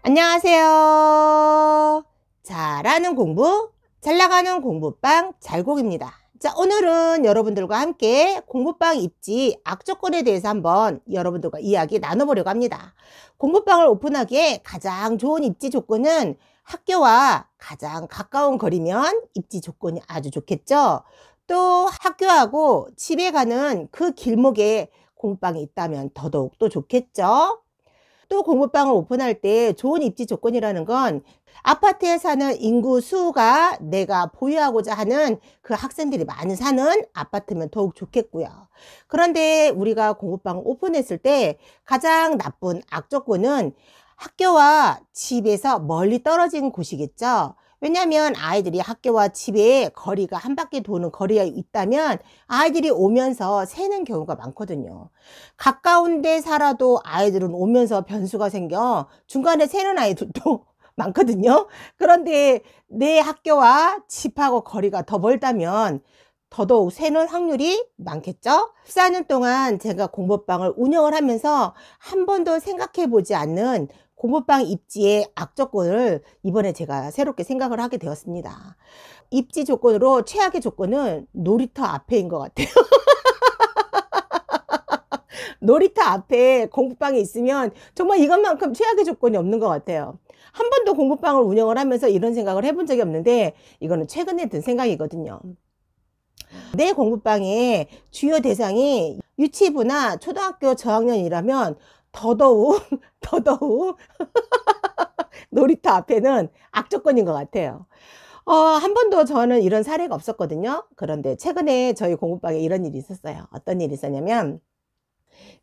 안녕하세요. 잘하는 공부, 잘 나가는 공부방 잘곡입니다. 자, 오늘은 여러분들과 함께 공부방 입지 악조건에 대해서 한번 여러분들과 이야기 나눠보려고 합니다. 공부방을 오픈하기에 가장 좋은 입지 조건은 학교와 가장 가까운 거리면 입지 조건이 아주 좋겠죠. 또 학교하고 집에 가는 그 길목에 공부방이 있다면 더더욱 또 좋겠죠. 또 공부방을 오픈할 때 좋은 입지 조건이라는 건 아파트에 사는 인구 수가 내가 보유하고자 하는 그 학생들이 많이 사는 아파트면 더욱 좋겠고요. 그런데 우리가 공부방을 오픈했을 때 가장 나쁜 악조건은 학교와 집에서 멀리 떨어진 곳이겠죠. 왜냐하면 아이들이 학교와 집에 거리가 한 바퀴 도는 거리가 있다면 아이들이 오면서 새는 경우가 많거든요. 가까운 데 살아도 아이들은 오면서 변수가 생겨 중간에 새는 아이들도 많거든요. 그런데 내 학교와 집하고 거리가 더 멀다면 더더욱 새는 확률이 많겠죠. 14년 동안 제가 공부방을 운영을 하면서 한 번도 생각해 보지 않는 공부방 입지의 악조건을 이번에 제가 새롭게 생각을 하게 되었습니다. 입지 조건으로 최악의 조건은 놀이터 앞에인 것 같아요. 놀이터 앞에 공부방이 있으면 정말 이것만큼 최악의 조건이 없는 것 같아요. 한 번도 공부방을 운영을 하면서 이런 생각을 해본 적이 없는데 이거는 최근에 든 생각이거든요. 내 공부방의 주요 대상이 유치부나 초등학교 저학년이라면 더더욱 놀이터 앞에는 악조건인 것 같아요. 한 번도 저는 이런 사례가 없었거든요. 그런데 최근에 저희 공부방에 이런 일이 있었어요. 어떤 일이 있었냐면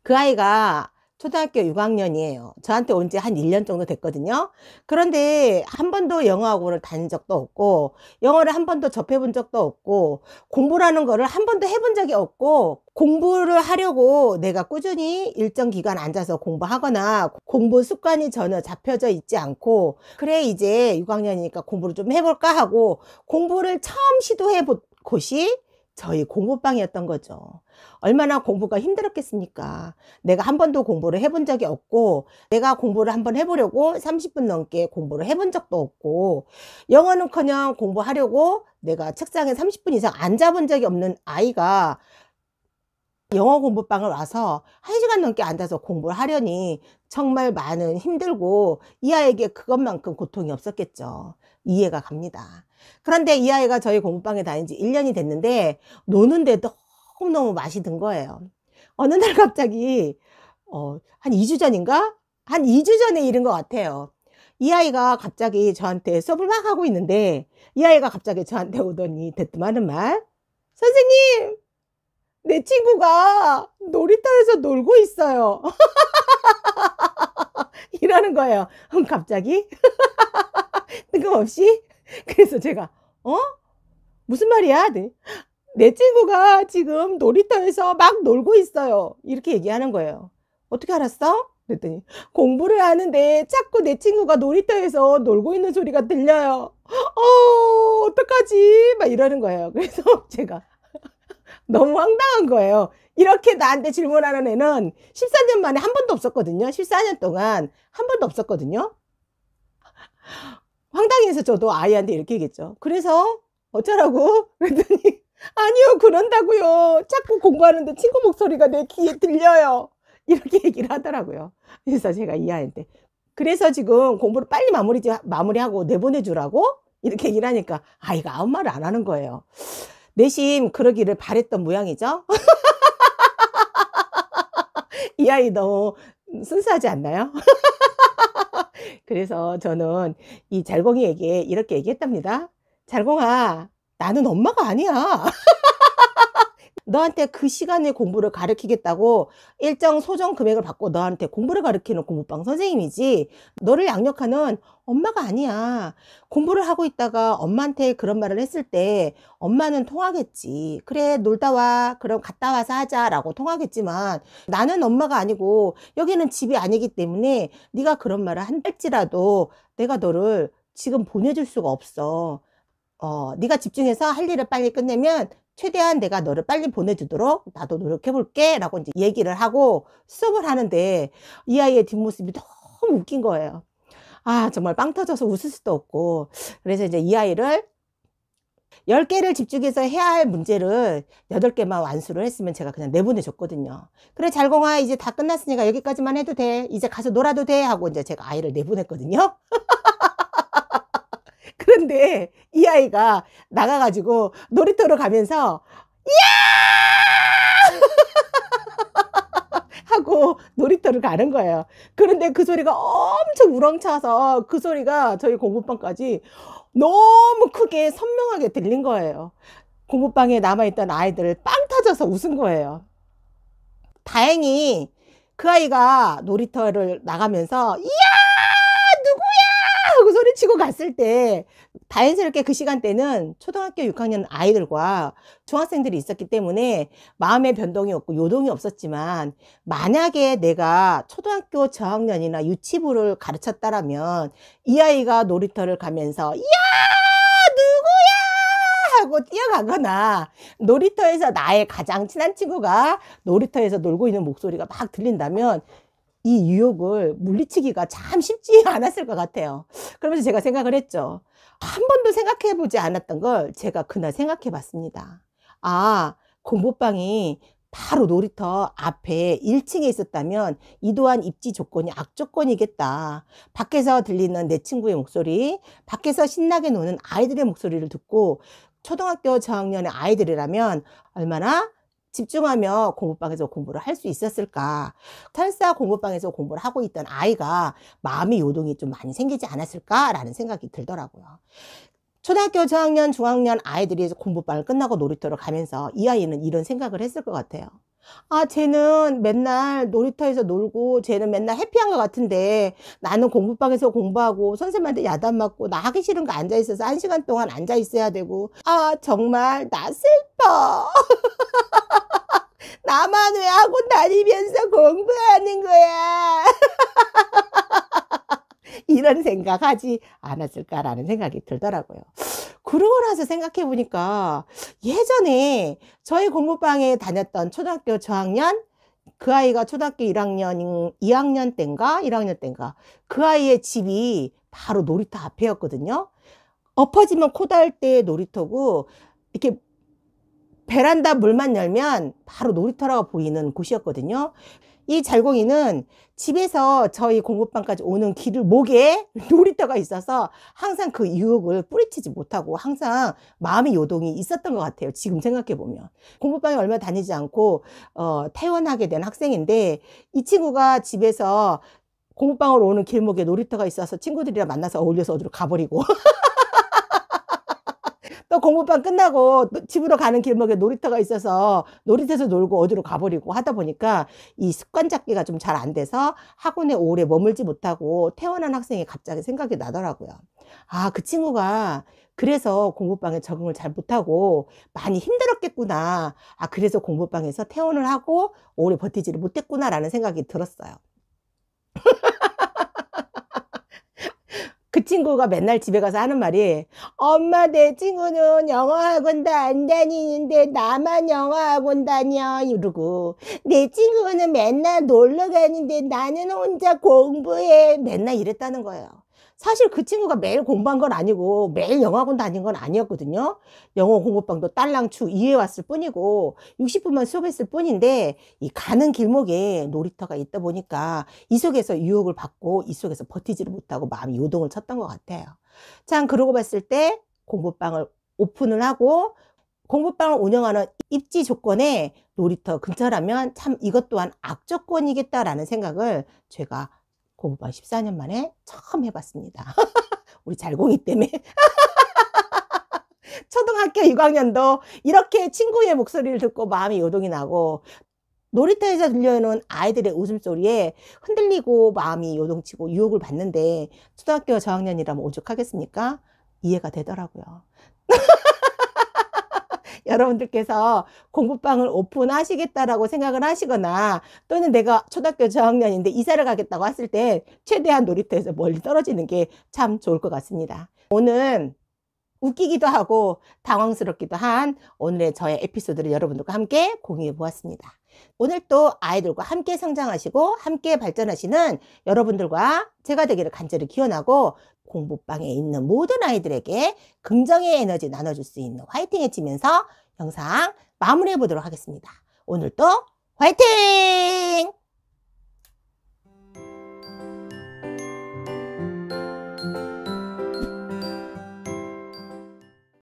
그 아이가 초등학교 6학년이에요. 저한테 온 지 한 1년 정도 됐거든요. 그런데 한 번도 영어학원을 다닌 적도 없고 영어를 한 번도 접해본 적도 없고 공부라는 거를 한 번도 해본 적이 없고 공부를 하려고 내가 꾸준히 일정 기간 앉아서 공부하거나 공부 습관이 전혀 잡혀져 있지 않고 그래 이제 6학년이니까 공부를 좀 해볼까 하고 공부를 처음 시도해 본 곳이 저희 공부방이었던 거죠. 얼마나 공부가 힘들었겠습니까? 내가 한 번도 공부를 해본 적이 없고 내가 공부를 한번 해보려고 30분 넘게 공부를 해본 적도 없고 영어는커녕 공부하려고 내가 책상에 30분 이상 앉아본 적이 없는 아이가 영어 공부방을 와서 1시간 넘게 앉아서 공부를 하려니 정말 많은 힘들고 이 아이에게 그것만큼 고통이 없었겠죠. 이해가 갑니다. 그런데 이 아이가 저희 공부방에 다닌 지 1년이 됐는데 노는데 너무너무 맛이 든 거예요. 어느 날 갑자기 한 2주 전인가? 한 2주 전의 일인 것 같아요. 이 아이가 갑자기 저한테 수업을 막 하고 있는데 이 아이가 갑자기 저한테 오더니 대뜸하는 말, 선생님 내 친구가 놀이터에서 놀고 있어요. 이러는 거예요. 갑자기 뜬금없이. 그래서 제가 무슨 말이야? 네. 내 친구가 지금 놀이터에서 막 놀고 있어요. 이렇게 얘기하는 거예요. 어떻게 알았어? 그랬더니 공부를 하는데 자꾸 내 친구가 놀이터에서 놀고 있는 소리가 들려요. 어떡하지? 막 이러는 거예요. 그래서 제가 너무 황당한 거예요. 이렇게 나한테 질문하는 애는 14년 만에 한 번도 없었거든요. 14년 동안 한 번도 없었거든요. 황당해서 저도 아이한테 이렇게 얘기했죠. 그래서 어쩌라고? 그랬더니 아니요 그런다고요. 자꾸 공부하는데 친구 목소리가 내 귀에 들려요. 이렇게 얘기를 하더라고요. 그래서 제가 이 아이한테 그래서 지금 공부를 빨리 마무리하고 내보내주라고? 이렇게 얘기를 하니까 아이가 아무 말을 안 하는 거예요. 내심 그러기를 바랬던 모양이죠. 이 아이 너무 순수하지 않나요? 그래서 저는 이 잘공이에게 이렇게 얘기했답니다. 잘공아, 나는 엄마가 아니야. 너한테 그 시간에 공부를 가르치겠다고 일정 소정 금액을 받고 너한테 공부를 가르치는 공부방 선생님이지 너를 양육하는 엄마가 아니야. 공부를 하고 있다가 엄마한테 그런 말을 했을 때 엄마는 통하겠지. 그래 놀다 와. 그럼 갔다 와서 하자라고 통하겠지만 나는 엄마가 아니고 여기는 집이 아니기 때문에 네가 그런 말을 할지라도 내가 너를 지금 보내줄 수가 없어. 네가 집중해서 할 일을 빨리 끝내면 최대한 내가 너를 빨리 보내주도록 나도 노력해 볼게 라고 이제 얘기를 하고 수업을 하는데 이 아이의 뒷모습이 너무 웃긴 거예요. 아, 정말 빵 터져서 웃을 수도 없고. 그래서 이제 이 아이를 10개를 집중해서 해야 할 문제를 8개만 완수를 했으면 제가 그냥 내보내 줬거든요. 그래, 잘공아, 이제 다 끝났으니까 여기까지만 해도 돼. 이제 가서 놀아도 돼. 하고 이제 제가 아이를 내보냈거든요. 그런데 이 아이가 나가가지고 놀이터로 가면서 하고 놀이터를 가는 거예요. 그런데 그 소리가 엄청 우렁차서 그 소리가 저희 공부방까지 너무 크게 선명하게 들린 거예요. 공부방에 남아있던 아이들 빵 터져서 웃은 거예요. 다행히 그 아이가 놀이터를 나가면서 이야 누구야 하고 소리치고 갔을 때 다행스럽게 그 시간대는 초등학교 6학년 아이들과 중학생들이 있었기 때문에 마음의 변동이 없고 요동이 없었지만, 만약에 내가 초등학교 저학년이나 유치부를 가르쳤다라면 이 아이가 놀이터를 가면서 이야 누구야 하고 뛰어가거나, 놀이터에서 나의 가장 친한 친구가 놀이터에서 놀고 있는 목소리가 막 들린다면 이 유혹을 물리치기가 참 쉽지 않았을 것 같아요. 그러면서 제가 생각을 했죠. 한 번도 생각해 보지 않았던 걸 제가 그날 생각해 봤습니다. 아, 공부방이 바로 놀이터 앞에 1층에 있었다면 이 또한 입지 조건이 악조건이겠다. 밖에서 들리는 내 친구의 목소리, 밖에서 신나게 노는 아이들의 목소리를 듣고 초등학교 저학년의 아이들이라면 얼마나 집중하며 공부방에서 공부를 할 수 있었을까. 설사 공부방에서 공부를 하고 있던 아이가 마음의 요동이 좀 많이 생기지 않았을까라는 생각이 들더라고요. 초등학교 저학년, 중학년 아이들이 공부방을 끝나고 놀이터를 가면서 이 아이는 이런 생각을 했을 것 같아요. 아, 쟤는 맨날 놀이터에서 놀고 쟤는 맨날 해피한 것 같은데 나는 공부방에서 공부하고 선생님한테 야단 맞고 나 하기 싫은 거 앉아 있어서 1시간 동안 앉아 있어야 되고, 아, 정말 나 슬퍼. 나만 왜 학원 다니면서 공부하는 거야. 이런 생각하지 않았을까라는 생각이 들더라고요. 그러고 나서 생각해 보니까 예전에 저희 공부방에 다녔던 초등학교 저학년, 그 아이가 초등학교 2학년 때인가 1학년 때인가 그 아이의 집이 바로 놀이터 앞이었거든요. 엎어지면 코 닿을 때 놀이터고, 이렇게 베란다 문만 열면 바로 놀이터라고 보이는 곳이었거든요. 이 잘공이는 집에서 저희 공부방까지 오는 길을 목에 놀이터가 있어서 항상 그 유혹을 뿌리치지 못하고 항상 마음의 요동이 있었던 것 같아요. 지금 생각해 보면. 공부방에 얼마 다니지 않고 퇴원하게 된 학생인데, 이 친구가 집에서 공부방으로 오는 길목에 놀이터가 있어서 친구들이랑 만나서 어울려서 어디로 가버리고 또 공부방 끝나고 집으로 가는 길목에 놀이터가 있어서 놀이터에서 놀고 어디로 가버리고 하다 보니까 이 습관 잡기가 좀 잘 안 돼서 학원에 오래 머물지 못하고 퇴원한 학생이 갑자기 생각이 나더라고요. 아, 그 친구가 그래서 공부방에 적응을 잘 못하고 많이 힘들었겠구나. 아, 그래서 공부방에서 퇴원을 하고 오래 버티지를 못했구나라는 생각이 들었어요. 그 친구가 맨날 집에 가서 하는 말이, 엄마, 내 친구는 영어학원도 안 다니는데 나만 영어학원 다녀 이러고, 내 친구는 맨날 놀러 가는데 나는 혼자 공부해, 맨날 이랬다는 거예요. 사실 그 친구가 매일 공부한 건 아니고 매일 영어학원 다닌 건 아니었거든요. 영어 공부방도 딸랑추 2회 왔을 뿐이고 60분만 수업했을 뿐인데, 이 가는 길목에 놀이터가 있다 보니까 이 속에서 유혹을 받고 이 속에서 버티지를 못하고 마음이 요동을 쳤던 것 같아요. 참, 그러고 봤을 때 공부방을 오픈을 하고 공부방을 운영하는 입지 조건에 놀이터 근처라면 참 이것 또한 악조건이겠다라는 생각을 제가 공부방 14년 만에 처음 해봤습니다. 우리 잘공이 때문에. 초등학교 6학년도 이렇게 친구의 목소리를 듣고 마음이 요동이 나고, 놀이터에서 들려오는 아이들의 웃음소리에 흔들리고 마음이 요동치고 유혹을 받는데 초등학교 저학년이라면 오죽하겠습니까? 이해가 되더라고요. 여러분들께서 공부방을 오픈하시겠다라고 생각을 하시거나, 또는 내가 초등학교 저학년인데 이사를 가겠다고 했을 때 최대한 놀이터에서 멀리 떨어지는 게 참 좋을 것 같습니다. 오늘 웃기기도 하고 당황스럽기도 한 오늘의 저의 에피소드를 여러분들과 함께 공유해 보았습니다. 오늘 또 아이들과 함께 성장하시고 함께 발전하시는 여러분들과 제가 되기를 간절히 기원하고, 공부방에 있는 모든 아이들에게 긍정의 에너지 나눠줄 수 있는 화이팅 해치면서 영상 마무리해 보도록 하겠습니다. 오늘도 화이팅!